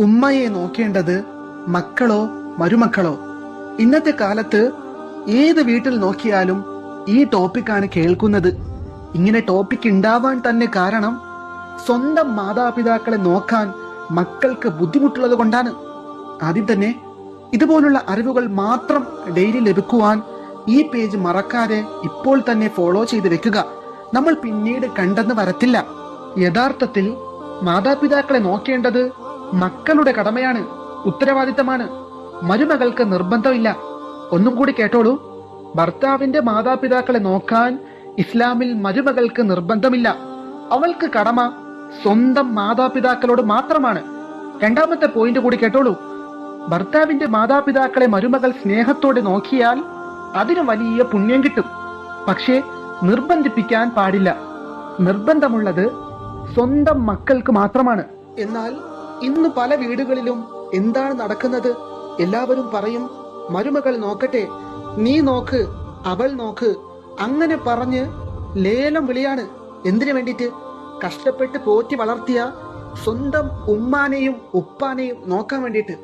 ഉമ്മയെ നോക്കേണ്ടത് മക്കളോ മരുമക്കളോ? ഇന്നത്തെ കാലത്ത് ഏത് വീട്ടിൽ നോക്കിയാലും ഈ ടോപ്പിക്കാണ് കേൾക്കുന്നത്. ഇങ്ങനെ ടോപ്പിക് ഉണ്ടാവാൻ തന്നെ കാരണം സ്വന്തം മാതാപിതാക്കളെ നോക്കാൻ മക്കൾക്ക് ബുദ്ധിമുട്ടുള്ളത് കൊണ്ടാണ്. ആദ്യം തന്നെ ഇതുപോലുള്ള അറിവുകൾ മാത്രം ഡെയിലി ലഭിക്കുവാൻ ഈ പേജ് മറക്കാതെ ഇപ്പോൾ തന്നെ ഫോളോ ചെയ്ത് വെക്കുക. നമ്മൾ പിന്നീട് കണ്ടെന്ന് വരത്തില്ല. യഥാർത്ഥത്തിൽ മാതാപിതാക്കളെ നോക്കേണ്ടത് മക്കളുടെ കടമയാണ്, ഉത്തരവാദിത്തമാണ്. മരുമകൾക്ക് നിർബന്ധമില്ല. ഒന്നും കൂടി കേട്ടോളൂ. ഭർത്താവിന്റെ മാതാപിതാക്കളെ നോക്കാൻ ഇസ്ലാമിൽ മരുമകൾക്ക് നിർബന്ധമില്ല. അവൾക്ക് കടമ സ്വന്തം മാതാപിതാക്കളോട് മാത്രമാണ്. രണ്ടാമത്തെ പോയിന്റ് കൂടി കേട്ടോളൂ. ഭർത്താവിന്റെ മാതാപിതാക്കളെ മരുമകൾ സ്നേഹത്തോടെ നോക്കിയാൽ അതിന് വലിയ പുണ്യം കിട്ടും. പക്ഷേ നിർബന്ധിപ്പിക്കാൻ പാടില്ല. നിർബന്ധമുള്ളത് സ്വന്തം മക്കൾക്ക് മാത്രമാണ്. എന്നാൽ ഇന്ന് പല വീടുകളിലും എന്താണ് നടക്കുന്നത്? എല്ലാവരും പറയും, മരുമകൾ നോക്കട്ടെ, നീ നോക്ക്, അവൾ നോക്ക്, അങ്ങനെ പറഞ്ഞ് ലേലം വിളിയാണ്. എന്തിനു വേണ്ടിയിട്ട്? കഷ്ടപ്പെട്ട് പോറ്റി വളർത്തിയ സ്വന്തം ഉമ്മാനെയും ഉപ്പാനെയും നോക്കാൻ വേണ്ടിയിട്ട്.